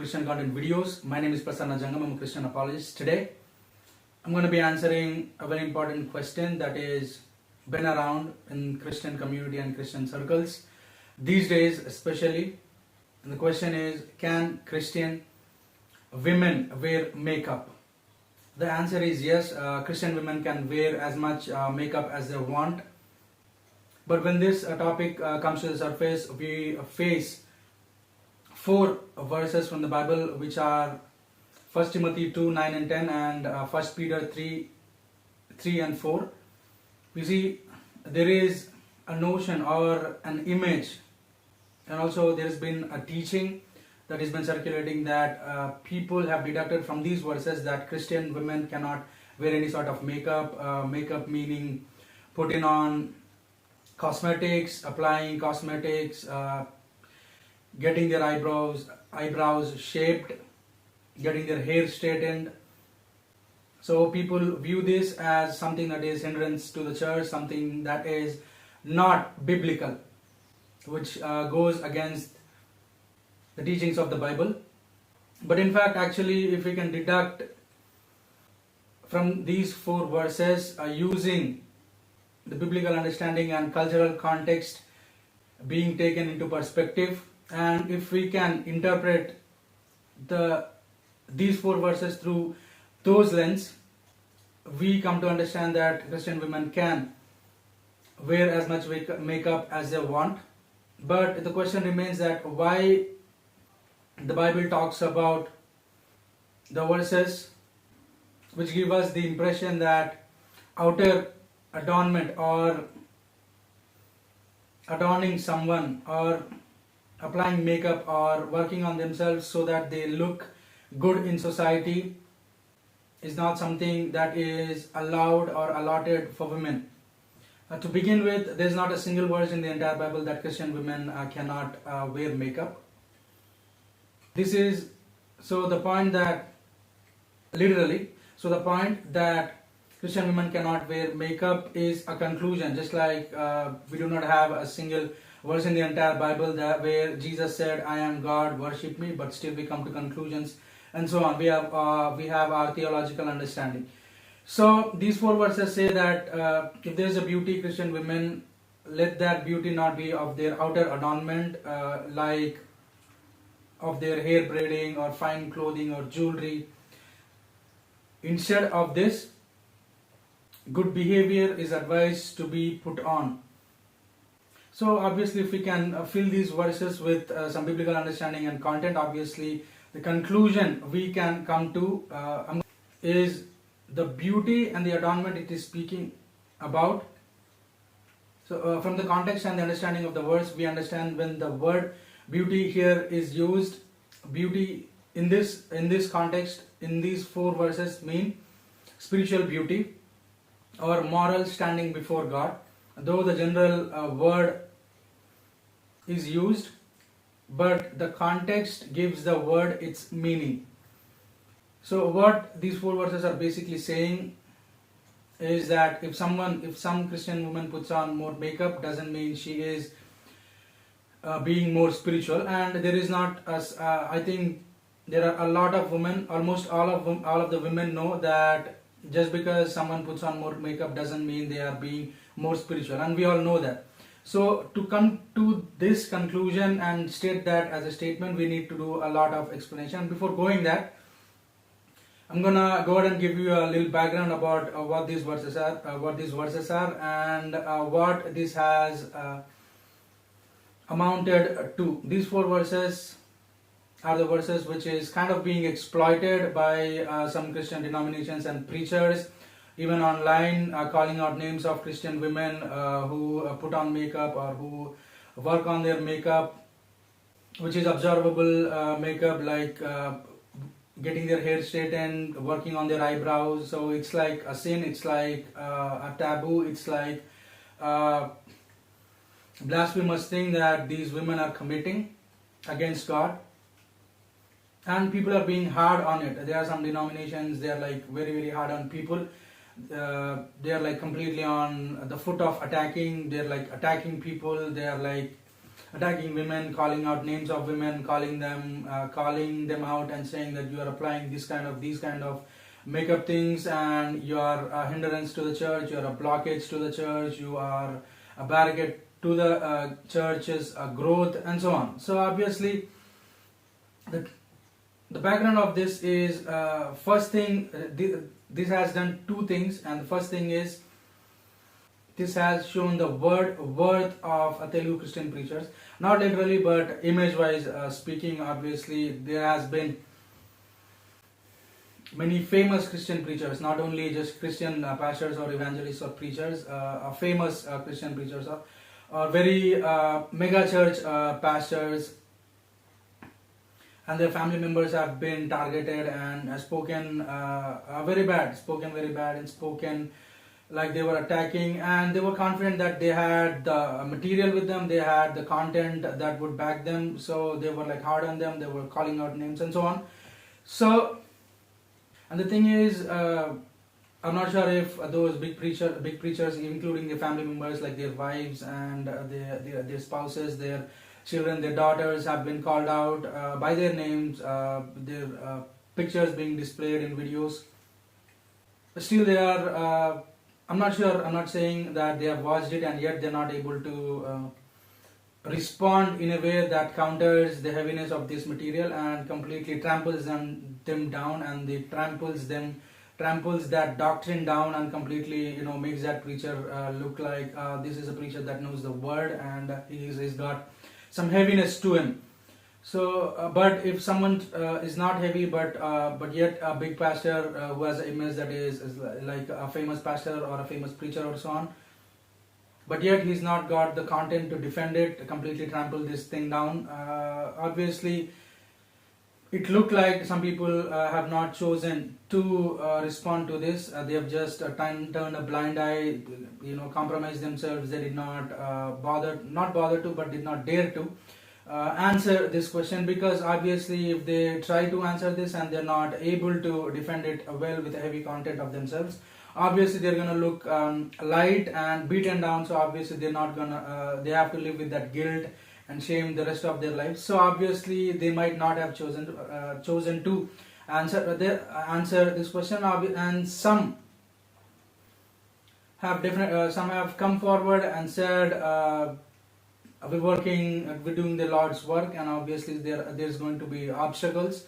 Christian content videos. My name is Prasanna Jangam. I'm a Christian Apologist. Today, I'm going to be answering a very important question that is been around in Christian community and Christian circles these days, especially. And the question is, can Christian women wear makeup? The answer is yes. Christian women can wear as much makeup as they want. But when this topic comes to the surface, we face 4 verses from the Bible, which are 1 Timothy 2, 9 and 10 and 1 Peter 3, 3 and 4. You see, there is a notion or an image, and also there has been a teaching that has been circulating that people have deducted from these verses that Christian women cannot wear any sort of makeup. Makeup meaning putting on cosmetics, applying cosmetics, getting their eyebrows shaped, getting their hair straightened. So people view this as something that is hindrance to the church, something that is not biblical, which goes against the teachings of the Bible. But in fact, actually, if we can deduct from these 4 verses using the biblical understanding and cultural context being taken into perspective, and if we can interpret these 4 verses through those lens, we come to understand that Christian women can wear as much makeup as they want. But the question remains that why the Bible talks about the verses which give us the impression that outer adornment or adorning someone or applying makeup or working on themselves so that they look good in society is not something that is allowed or allotted for women. To begin with, there is not a single verse in the entire Bible that Christian women cannot wear makeup. This is the point that Christian women cannot wear makeup is a conclusion, just like we do not have a single verse in the entire Bible where Jesus said, "I am God, worship me," but still we come to conclusions and so on. We have our theological understanding. So these 4 verses say that if there is a beauty, Christian women, let that beauty not be of their outer adornment, like of their hair braiding or fine clothing or jewelry. Instead of this, good behavior is advised to be put on. So obviously, if we can fill these verses with some biblical understanding and content, obviously the conclusion we can come to is the beauty and the adornment it is speaking about. So from the context and the understanding of the verse, we understand when the word beauty here is used, beauty in this context, in these 4 verses, mean spiritual beauty or moral standing before God. Though the general word is used, but the context gives the word its meaning. So what these 4 verses are basically saying is that if some Christian woman puts on more makeup, doesn't mean she is being more spiritual. And there is not I think there are a lot of women, almost all of the women know that just because someone puts on more makeup doesn't mean they are being more spiritual, and we all know that. So to come to this conclusion and state that as a statement, we need to do a lot of explanation. Before going that, I'm gonna go ahead and give you a little background about what these verses are, and what this has amounted to. These 4 verses are the verses which is kind of being exploited by some Christian denominations and preachers, even online, calling out names of Christian women who put on makeup or who work on their makeup, which is observable makeup, like getting their hair straightened, working on their eyebrows. So it's like a sin, it's like a taboo, it's like a blasphemous thing that these women are committing against God. And people are being hard on it. There are some denominations, they are like very, very hard on people. They are like completely on the foot of attacking. They are like attacking people. They are like attacking women, calling out names of women, calling them out and saying that you are applying these kind of makeup things, and you are a hindrance to the church, you are a blockage to the church, you are a barricade to the church's growth, and so on. So obviously the background of this is, first thing, this has done two things, and the first thing is this has shown the worth of Telugu Christian preachers, not literally but image wise speaking. Obviously there has been many famous Christian preachers, not only just Christian pastors or evangelists or preachers, famous Christian preachers or very mega church pastors, and their family members have been targeted and spoken very bad, and spoken like they were attacking, and they were confident that they had the material with them, they had the content that would back them, so they were like hard on them, they were calling out names and so on. So, and the thing is, I'm not sure if those big preachers, including their family members, like their wives and their spouses, their children, their daughters, have been called out by their names, their pictures being displayed in videos. Still they are, I'm not sure, I'm not saying that they have watched it and yet they're not able to respond in a way that counters the heaviness of this material and completely tramples them down, and they tramples that doctrine down, and completely makes that preacher look like this is a preacher that knows the word and he's got some heaviness to him. So but if someone is not heavy but yet a big pastor who has an image that is like a famous pastor or a famous preacher or so on, but yet he's not got the content to defend it, completely trample this thing down, obviously it looked like some people have not chosen to respond to this. They have just turned a blind eye, compromised themselves. They did not bother to, but did not dare to answer this question, because obviously if they try to answer this and they're not able to defend it well with a heavy content of themselves, obviously they're gonna look light and beaten down. So obviously they're not gonna they have to live with that guilt and shame the rest of their lives. So obviously they might not have chosen to answer this question, and some have come forward and said, we're doing the Lord's work, and obviously there's going to be obstacles.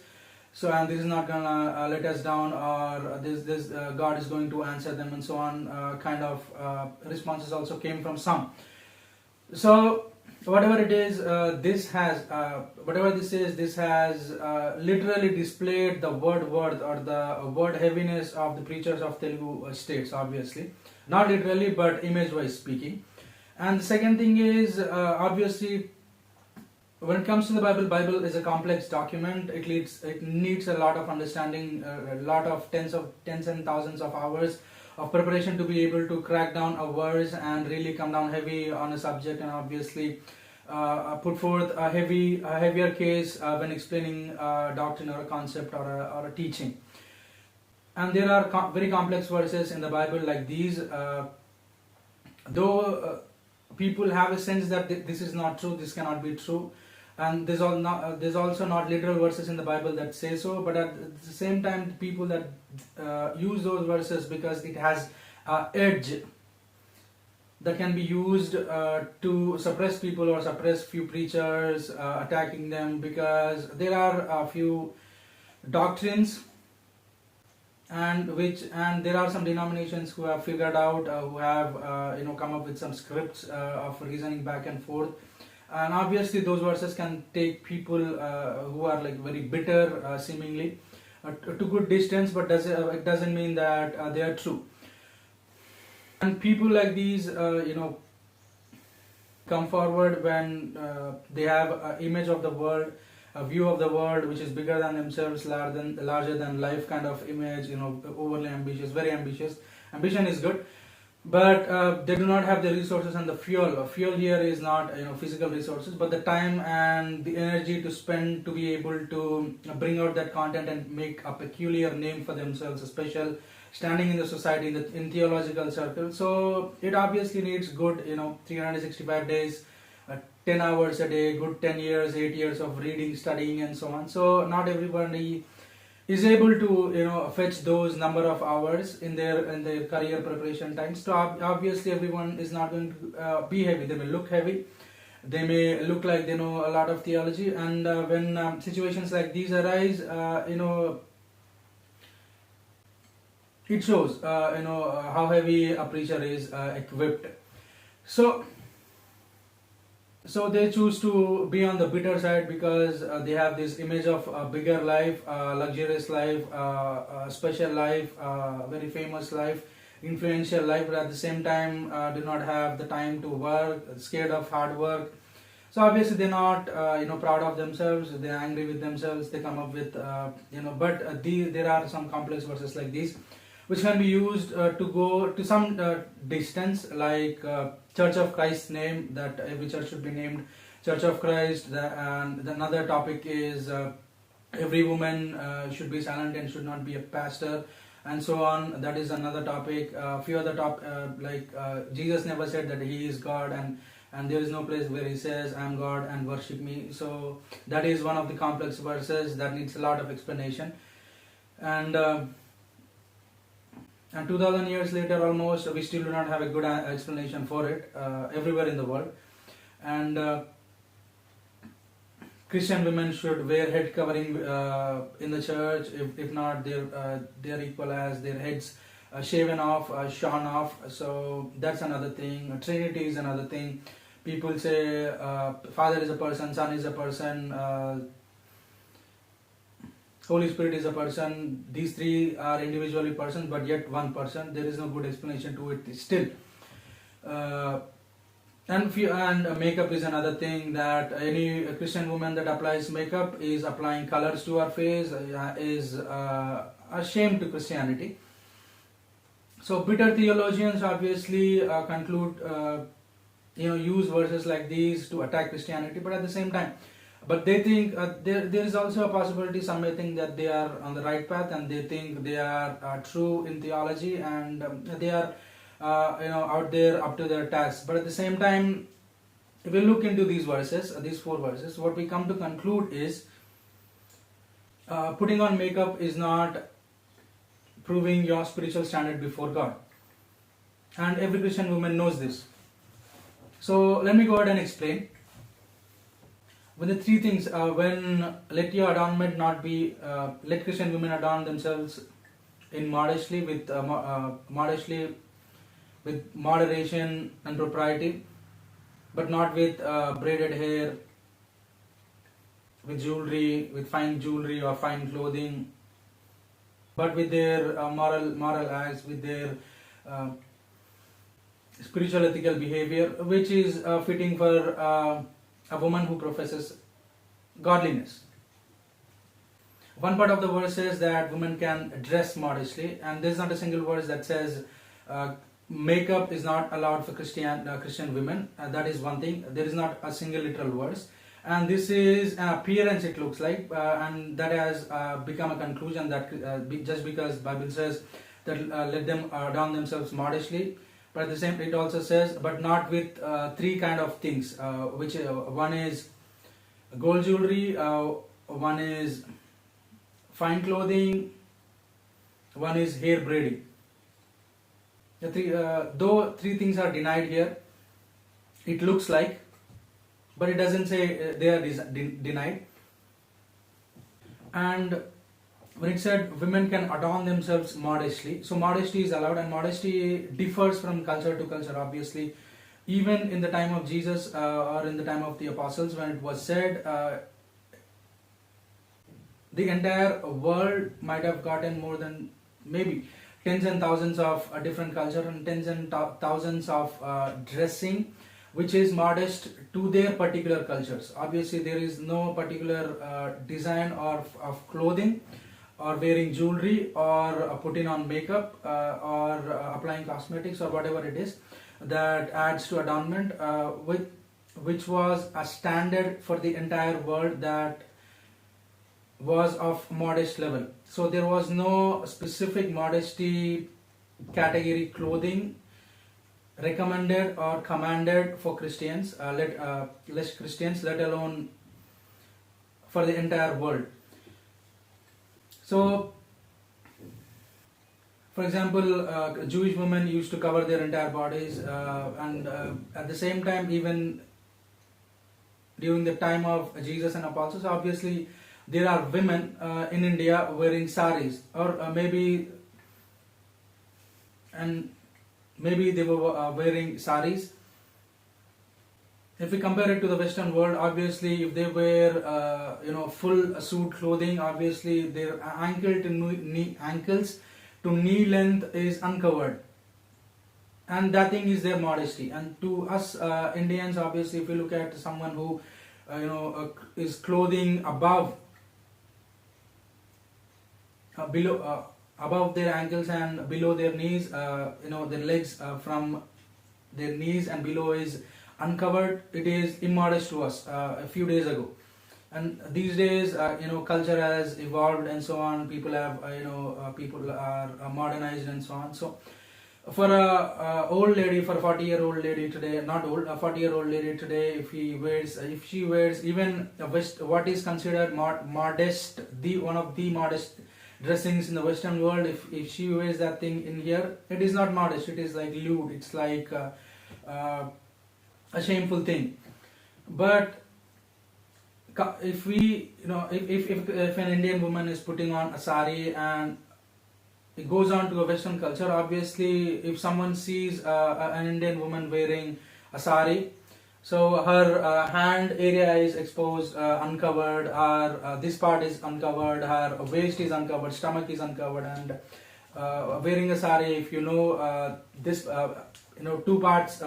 So, and this is not gonna let us down, or this God is going to answer them, and so on. Kind of responses also came from some. So, whatever it is, this has literally displayed the word worth or the word heaviness of the preachers of Telugu states. Obviously, not literally, but image-wise speaking. And the second thing is, obviously, when it comes to the Bible is a complex document. It needs a lot of understanding, a lot of tens and thousands of hours of preparation to be able to crack down a verse and really come down heavy on a subject, and obviously put forth a heavier case when explaining doctrine or a concept or a teaching. And there are very complex verses in the Bible like these, though people have a sense that this is not true, this cannot be true, and there's also not literal verses in the Bible that say so, but at the same time people that use those verses because it has edge that can be used to suppress people or suppress few preachers, attacking them, because there are a few doctrines and there are some denominations who have figured out, who have come up with some scripts of reasoning back and forth, and obviously those verses can take people who are like very bitter seemingly to good distance, but it doesn't mean that they are true. And people like these come forward when they have an image of the world, a view of the world which is bigger than themselves, larger than life kind of image, overly ambitious, very ambitious. Ambition is good, but they do not have the resources and the fuel. Fuel here is not physical resources, but the time and the energy to spend to be able to bring out that content and make a peculiar name for themselves, a special standing in the society, in theological circles. So it obviously needs good 365 days 10 hours a day, good 10 years, 8 years of reading, studying and so on. So not everybody is able to fetch those number of hours in their career preparation times. So obviously everyone is not going to be heavy. They may look heavy, they may look like they know a lot of theology, and when situations like these arise, it shows how heavy a preacher is equipped. So they choose to be on the bitter side because they have this image of a bigger life, luxurious life, special life, very famous life, influential life, but at the same time do not have the time to work, scared of hard work. So obviously they're not proud of themselves, they're angry with themselves, they come up with there are some complex verses like these which can be used to go to some distance, like Church of Christ's name, that every church should be named Church of Christ, and another topic is every woman should be silent and should not be a pastor, and so on. That is another topic. Few other Jesus never said that he is God, and there is no place where he says I am God and worship me. So that is one of the complex verses that needs a lot of explanation, and 2000 years later almost, we still do not have a good explanation for it everywhere in the world. And Christian women should wear head covering in the church. If not, they're equal as their heads shaven off, shorn off. So that's another thing. Trinity is another thing. People say Father is a person, Son is a person, Holy Spirit is a person. These three are individually persons, but yet one person. There is no good explanation to it still. And makeup is another thing, that any Christian woman that applies makeup is applying colors to her face, is a shame to Christianity. So bitter theologians obviously conclude, use verses like these to attack Christianity, but at the same time, but they think there is also a possibility, some may think that they are on the right path and they think they are true in theology, and they are out there up to their task. But at the same time, if we look into these verses, these 4 verses, what we come to conclude is putting on makeup is not proving your spiritual standard before God, and every Christian woman knows this. So let me go ahead and explain. When the 3 things, let your adornment not be, let Christian women adorn themselves in modestly, with moderation and propriety, but not with braided hair, with jewelry, with fine jewelry or fine clothing, but with their moral acts, with their spiritual ethical behavior, which is fitting for a woman who professes godliness. One part of the verse says that women can dress modestly, and there is not a single verse that says makeup is not allowed for Christian women. That is one thing. There is not a single literal verse, and this is an appearance, it looks like, and that has become a conclusion that just because Bible says that let them adorn themselves modestly, but at the same time it also says, but not with 3 kind of things, which one is gold jewelry, one is fine clothing, one is hair braiding. Though 3 things are denied here, it looks like, but it doesn't say they are denied. And when it said women can adorn themselves modestly, so modesty is allowed, and modesty differs from culture to culture, obviously. Even in the time of Jesus or in the time of the apostles, when it was said, the entire world might have gotten more than maybe tens and thousands of different culture and tens and thousands of dressing, which is modest to their particular cultures. Obviously there is no particular design of clothing, or wearing jewelry, or putting on makeup, or applying cosmetics, or whatever it is that adds to adornment, which was a standard for the entire world, that was of modest level. So there was no specific modesty category clothing recommended or commanded for Christians, less Christians, let alone for the entire world. So, for example, Jewish women used to cover their entire bodies, and at the same time, even during the time of Jesus and apostles, obviously there are women in India wearing saris, or maybe they were wearing saris. If we compare it to the Western world, obviously if they wear full suit clothing, obviously their ankles to knee length is uncovered, and that thing is their modesty. And to us Indians, obviously, if you look at someone who is clothing above their ankles and below their knees, their legs from their knees and below is uncovered, it is immodest to us a few days ago. And these days, culture has evolved and so on. People have, people are modernized and so on. So, for a old lady, for a 40-year-old lady today, not old, a 40-year-old lady today, if she wears even what is considered modest, one of the modest dressings in the Western world, if she wears that thing in here, it is not modest. It is like lewd. It's like a shameful thing. But if an Indian woman is putting on a sari and it goes on to a Western culture, obviously if someone sees an Indian woman wearing a sari, so her hand area is exposed, uncovered, her this part is uncovered, her waist is uncovered, stomach is uncovered, and wearing a sari, if this two parts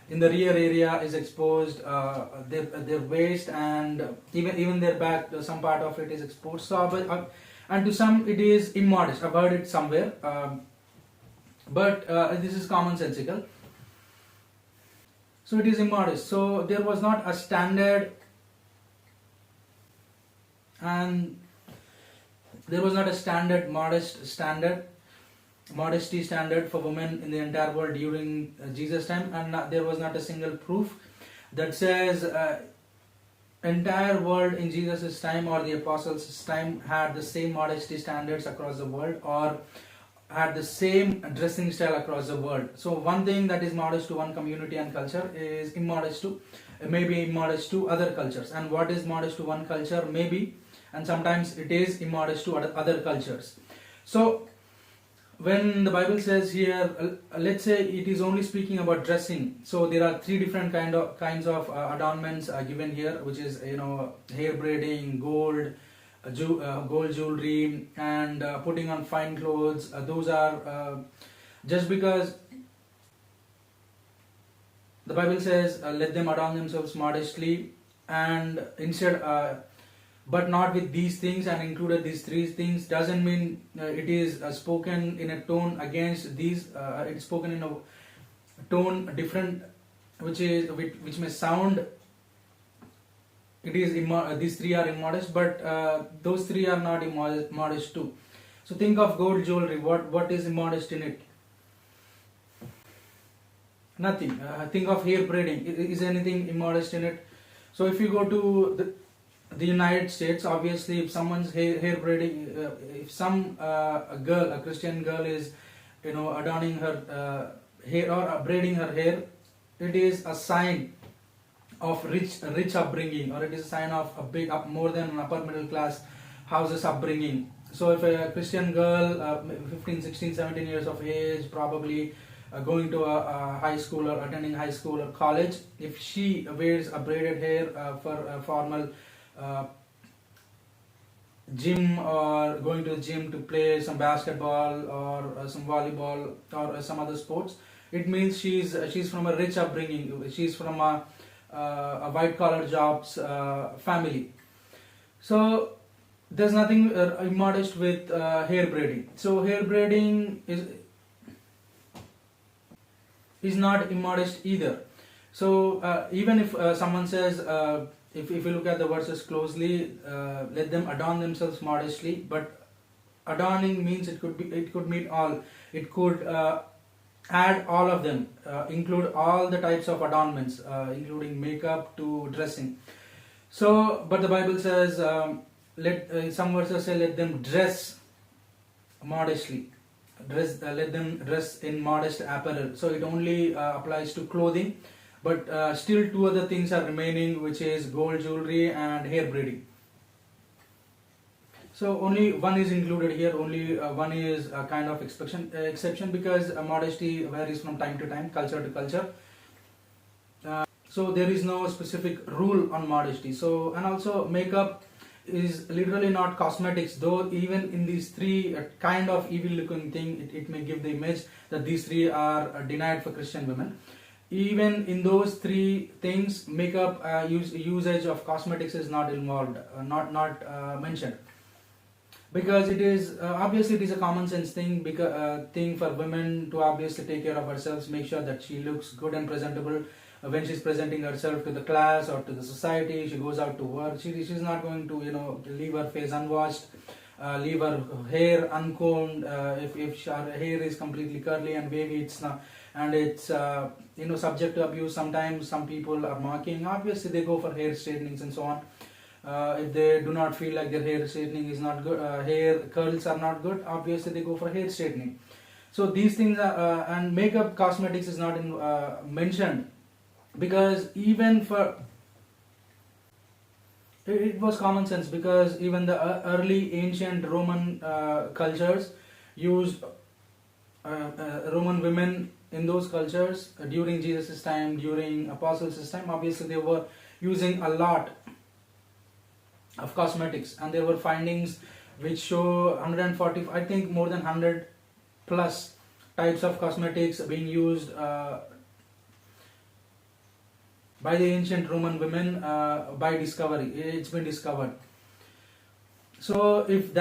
in the rear area is exposed, their waist and even their back, some part of it is exposed. So and to some it is immodest. I've heard it somewhere, but this is commonsensical. So it is immodest. So there was not a standard, and there was not a standard modesty standard for women in the entire world during Jesus' time, and there was not a single proof that says entire world in Jesus' time or the apostles' time had the same modesty standards across the world, or had the same dressing style across the world. So one thing that is modest to one community and culture is maybe immodest to other cultures, and what is modest to one culture maybe, and sometimes it is immodest to other cultures. So when the Bible says here, let's say it is only speaking about dressing, so there are three different kinds of adornments given here, which is hair braiding, gold jewelry, and putting on fine clothes. Those are just because the Bible says let them adorn themselves modestly, and instead but not with these things, and included these three things, doesn't mean it is spoken in a tone against these. It's spoken in a tone different, which may sound these three are immodest, but those three are not immodest too. So think of gold jewelry. What is immodest in it? Nothing. Think of hair braiding. Is anything immodest in it? So if you go to the United States, obviously if someone's hair braiding, if some a Christian girl is adorning her hair or braiding her hair, it is a sign of rich upbringing, or it is a sign of a big more than an upper middle class houses upbringing. So if a Christian girl 15, 16, 17 years of age, probably going to a high school or attending high school or college, if she wears a braided hair for a formal gym, or going to the gym to play some basketball or some volleyball or some other sports, it means she's from a rich upbringing. She's from a white collar jobs family. So there's nothing immodest with hair braiding. So hair braiding is not immodest either. So even if someone says, if you look at the verses closely, let them adorn themselves modestly, but adorning means it could mean all. It could add all of them, include all the types of adornments, including makeup to dressing. So, but the Bible says, some verses say, let them dress modestly. Let them dress in modest apparel. So it only applies to clothing, but still two other things are remaining, which is gold jewelry and hair braiding. So only one is included here. Only one is a kind of exception, because modesty varies from time to time, culture to culture. So there is no specific rule on modesty. So, and also makeup is literally not cosmetics, though even in these three kind of evil looking thing, it may give the image that these three are denied for Christian women. Even in those three things, makeup usage of cosmetics is not involved, not mentioned, because it is obviously it is a common sense thing, thing for women to obviously take care of herself, make sure that she looks good and presentable when she's presenting herself to the class or to the society. She goes out to work, she's not going to leave her face unwashed, leave her hair uncombed. If her hair is completely curly and wavy, it's not, and it's subject to abuse. Sometimes some people are mocking, obviously they go for hair straightenings and so on. If they do not feel like their hair straightening is not good, hair curls are not good, obviously they go for hair straightening. So these things are, and makeup, cosmetics is not mentioned, because even for it was common sense, because even the early ancient Roman cultures used Roman women in those cultures during Jesus' time, during Apostles' time. Obviously they were using a lot of cosmetics, and there were findings which show 140, I think more than 100 plus types of cosmetics being used by the ancient Roman women by discovery. It's been discovered. So if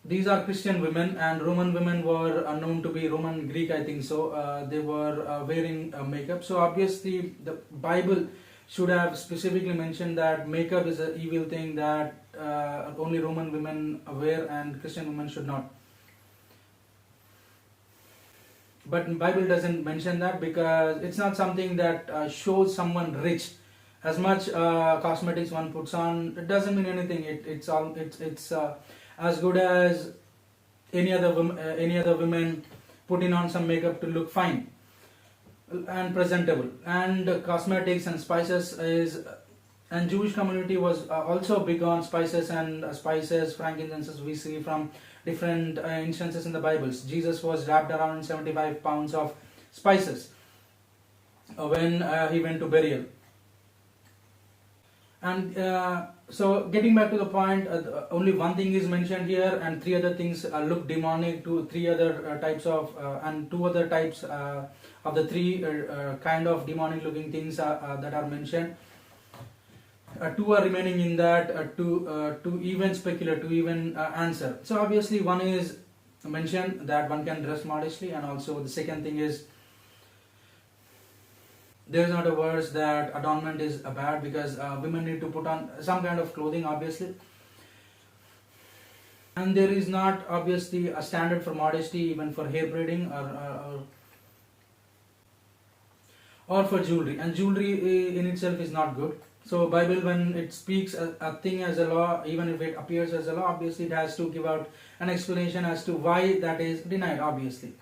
these are Christian women, and Roman women were known to be Roman Greek, I think so, they were wearing makeup. So obviously the Bible should have specifically mentioned that makeup is an evil thing that only Roman women wear and Christian women should not. But Bible doesn't mention that, because it's not something that shows someone rich. As much cosmetics one puts on, it doesn't mean anything. It's as good as any other women putting on some makeup to look fine and presentable. And cosmetics and spices and Jewish community was also big on spices and frankincenses. We see from different instances in the Bibles. Jesus was wrapped around 75 pounds of spices when he went to burial. And so getting back to the point, only one thing is mentioned here, and three other things look demonic to three other types of, and two other types of the three kind of demonic looking things that are mentioned. Two are remaining in that, to even speculate, to even answer. So obviously one is mentioned that one can dress modestly, and also the second thing is there is not a verse that adornment is bad, because women need to put on some kind of clothing obviously, and there is not obviously a standard for modesty even for hair braiding or for jewelry, and jewelry in itself is not good. So Bible, when it speaks a thing as a law, even if it appears as a law, obviously it has to give out an explanation as to why that is denied obviously.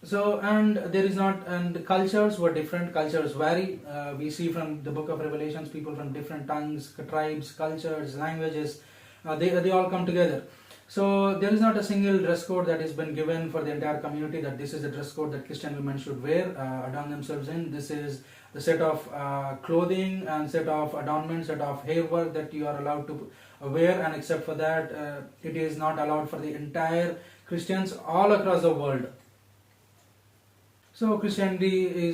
So, and there is not, and the cultures were different, cultures vary. We see from the book of Revelations, people from different tongues, tribes, cultures, languages, they all come together. So there is not a single dress code that has been given for the entire community, that this is the dress code that Christian women should wear, adorn themselves in. This is the set of clothing and set of adornments, set of hair work that you are allowed to wear, and except for that, it is not allowed for the entire Christians all across the world. So Christianity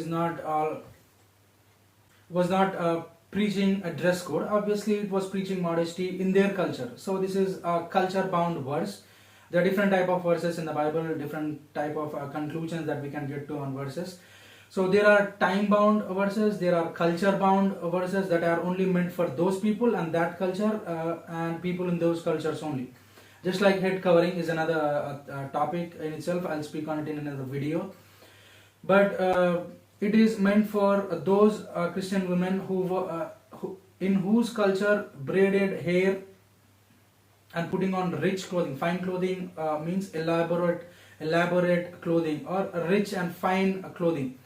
was not preaching a dress code. Obviously it was preaching modesty in their culture. So this is a culture bound verse. There are different type of verses in the Bible, different type of conclusions that we can get to on verses. So there are time bound verses, there are culture bound verses that are only meant for those people and that culture and people in those cultures only. Just like head covering is another topic in itself. I'll speak on it in another video. But it is meant for those Christian women who in whose culture braided hair and putting on rich clothing, fine clothing means elaborate clothing, or rich and fine clothing.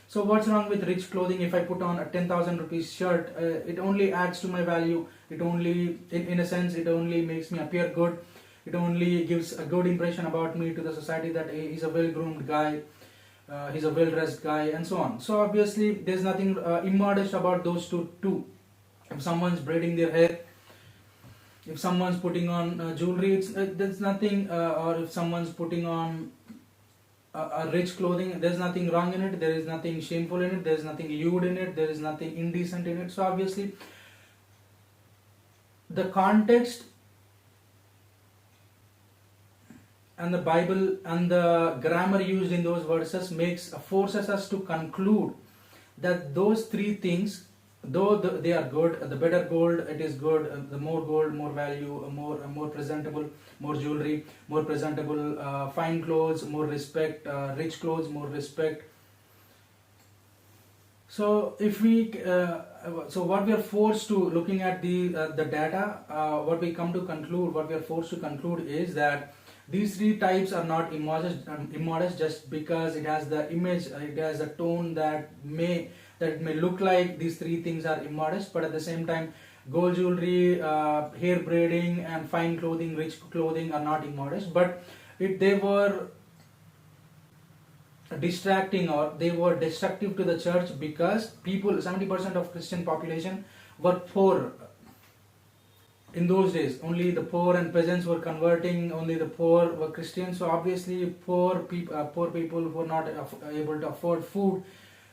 So what's wrong with rich clothing? If I put on a 10,000 rupees shirt, it only adds to my value. It only, in a sense, it only makes me appear good. It only gives a good impression about me to the society, that he's a well-groomed guy, he's a well-dressed guy, and so on. So obviously there's nothing immodest about those two. If someone's braiding their hair, if someone's putting on jewelry, there's nothing, or if someone's putting on a rich clothing, there's nothing wrong in it, there is nothing shameful in it, there is nothing lewd in it, there is nothing indecent in it. So obviously the context and the Bible and the grammar used in those verses forces us to conclude that those three things, though they are good, the better gold, it is good, the more gold, more value, more presentable, more jewelry, more presentable, fine clothes, more respect, rich clothes, more respect. So if we, so what we are forced to, looking at the data, what we come to conclude, what we are forced to conclude is that these three types are not immodest just because it has the image, it has a tone that it may look like these three things are immodest, but at the same time, gold jewelry, hair braiding, and fine clothing, rich clothing are not immodest, but they were distracting, or they were destructive to the church, because people, 70% of Christian population were poor. In those days, only the poor and peasants were converting, only the poor were Christians. So obviously poor people who are not able to afford food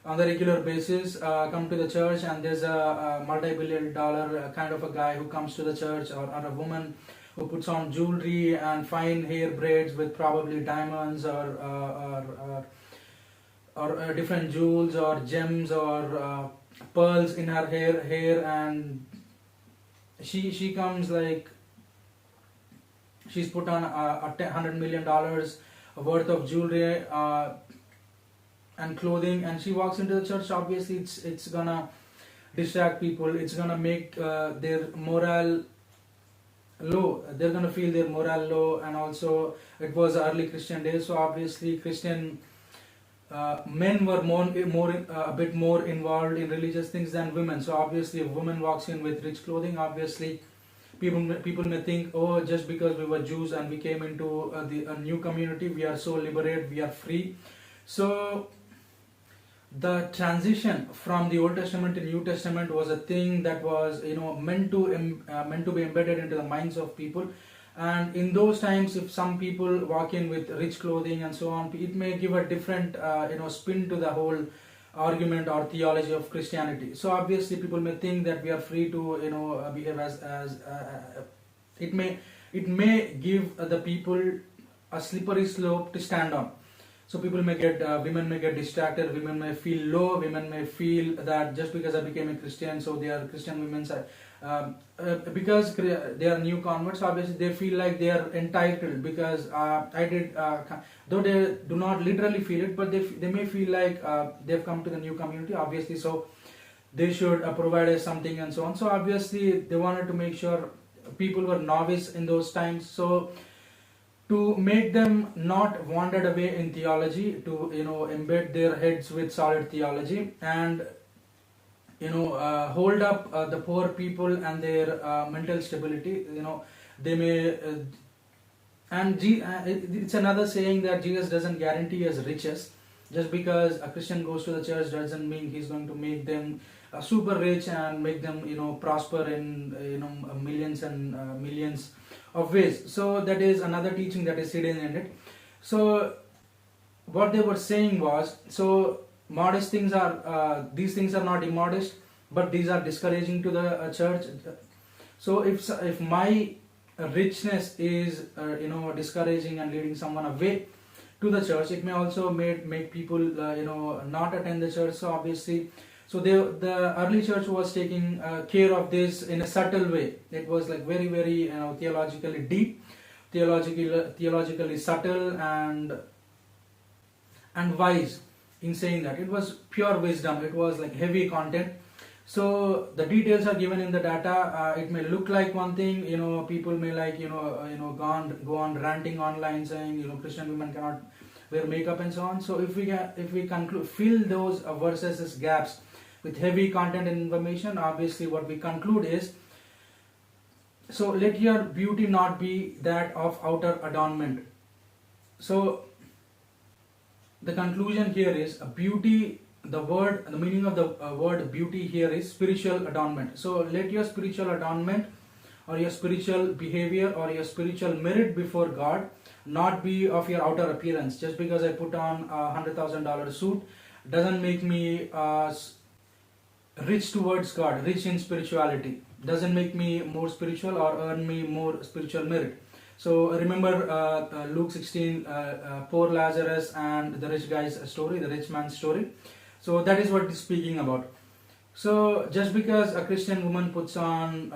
on the regular basis come to the church, and there's a multi-billion dollar kind of a guy who comes to the church, or a woman who puts on jewelry and fine hair braids with probably diamonds or different jewels or gems or pearls in her hair, and she comes like she's put on $100 million worth of jewelry and clothing, and she walks into the church. Obviously it's gonna distract people, it's gonna make their morale low, they're gonna feel their morale low. And also it was early Christian days, so obviously Christian men were a bit more involved in religious things than women. So obviously if a woman walks in with rich clothing, obviously people may think, oh, just because we were Jews and we came into a new community, we are so liberated, we are free. So the transition from the Old Testament to New Testament was a thing that was meant to be embedded into the minds of people. And in those times, if some people walk in with rich clothing and so on, it may give a different spin to the whole argument or theology of Christianity. So obviously people may think that we are free to behave as it may give the people a slippery slope to stand on. So people may get women may get distracted, women may feel low, women may feel that just because I became a Christian, so they are Christian women, because they are new converts, obviously they feel like they are entitled, because though they do not literally feel it, but they may feel like they've come to the new community, obviously, so they should provide us something and so on. So obviously they wanted to make sure people were novice in those times, so to make them not wandered away in theology, to embed their heads with solid theology, and hold up the poor people and their mental stability. They may it's another saying that Jesus doesn't guarantee us riches. Just because a Christian goes to the church doesn't mean he's going to make them super rich and make them prosper in millions and millions of ways. So that is another teaching that is hidden in it. So what they were saying was, so modest things are these things are not immodest, but these are discouraging to the church. So if my richness is discouraging and leading someone away to the church, it may also make people not attend the church. So obviously, so the early church was taking care of this in a subtle way. It was like very, very theologically deep, theologically subtle and wise in saying that. It was pure wisdom. It was like heavy content. So the details are given in the data. It may look like one thing, people may like, go on ranting online saying, Christian women cannot wear makeup and so on. So if we conclude, fill those verses as gaps with heavy content and information, obviously what we conclude is, so let your beauty not be that of outer adornment. So the conclusion here is beauty. The meaning of the word beauty here is spiritual adornment. So let your spiritual adornment or your spiritual behavior or your spiritual merit before God not be of your outer appearance. Just because I put on a $100,000 suit doesn't make me rich towards God, rich in spirituality. Doesn't make me more spiritual or earn me more spiritual merit. So remember Luke 16, poor Lazarus and the rich guy's story, the rich man's story. So that is what it's speaking about. So just because a Christian woman puts on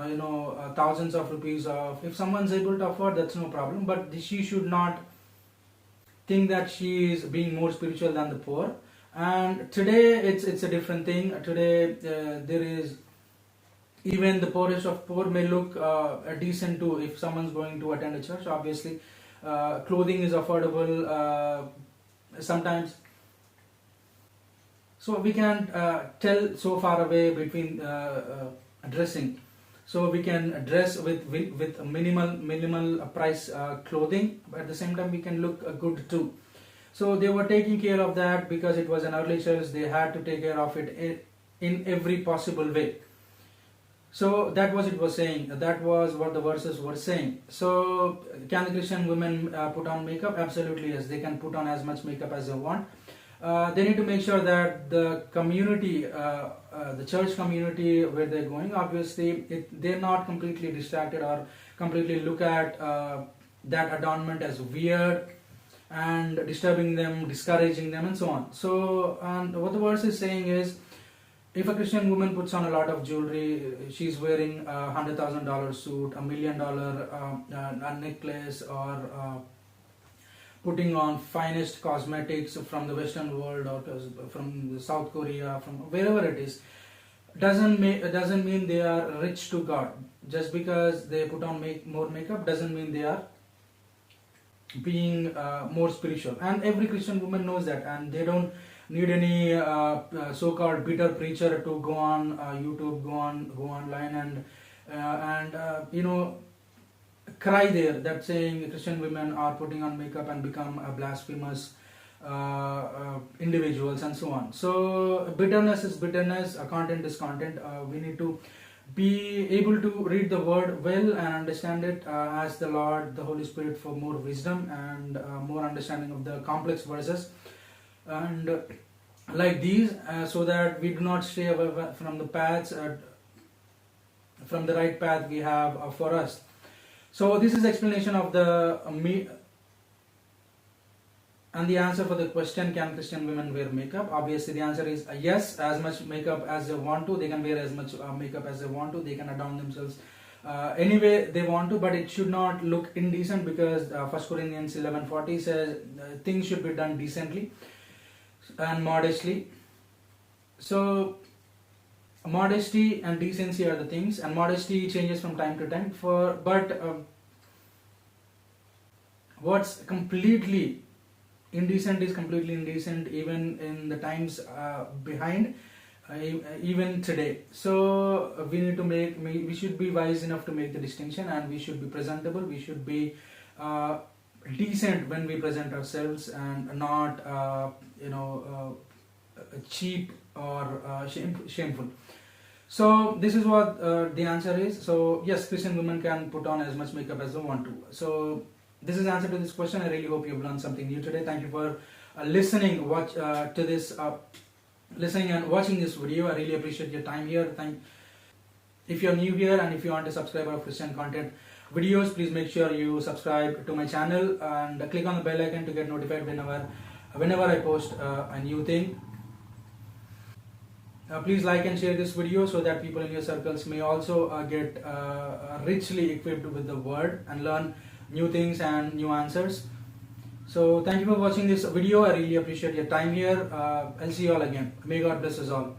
thousands of rupees of, if someone's able to afford, that's no problem, but she should not think that she is being more spiritual than the poor. And today it's a different thing. Today there is, even the poorest of poor may look decent too if someone's going to attend a church. Obviously clothing is affordable sometimes. So we can't tell so far away between dressing. So we can dress with minimal price clothing, but at the same time we can look good too. So they were taking care of that because it was an early church. They had to take care of it in every possible way. So that was it was saying. That was what the verses were saying. So can the Christian women put on makeup? Absolutely yes. They can put on as much makeup as they want. They need to make sure that the community, the church community where they're going, obviously they're not completely distracted or completely look at that adornment as weird and disturbing them, discouraging them and so on. So and what the verse is saying is, if a Christian woman puts on a lot of jewelry, she's wearing a $100,000 suit, $1 million a necklace, or putting on finest cosmetics from the Western world or from South Korea, from wherever it is, doesn't mean they are rich to God. Just because they put on more makeup doesn't mean they are being more spiritual. And every Christian woman knows that, and they don't need any so-called bitter preacher to go on YouTube, go online and cry there that saying Christian women are putting on makeup and become blasphemous individuals and so on. So bitterness is bitterness, content is content. We need to be able to read the word well and understand it, ask the Lord, the Holy Spirit for more wisdom and more understanding of the complex verses and like these, so that we do not stray away from the paths, from the right path we have for us. So this is explanation of the and the answer for the question, can Christian women wear makeup? Obviously the answer is yes, as much makeup as they want to. They can wear as much makeup as they want to. They can adorn themselves any way they want to, but it should not look indecent, because 1 Corinthians 11:40 says things should be done decently and modestly. So modesty and decency are the things, and modesty changes from time to time. But what's completely indecent is completely indecent even in the times behind, even today. So we need to we should be wise enough to make the distinction, and we should be presentable. We should be decent when we present ourselves, and not cheap or shameful. So this is what the answer is. So yes, Christian women can put on as much makeup as they want to. So this is the answer to this question. I really hope you've learned something new today. Thank you for listening to this, listening and watching this video. I really appreciate your time here. If you're new here and if you want to subscribe our Christian content videos, please make sure you subscribe to my channel and click on the bell icon to get notified whenever I post a new thing. Please like and share this video so that people in your circles may also get richly equipped with the word and learn new things and new answers. So thank you for watching this video. I really appreciate your time here. I'll see you all again. May God bless us all.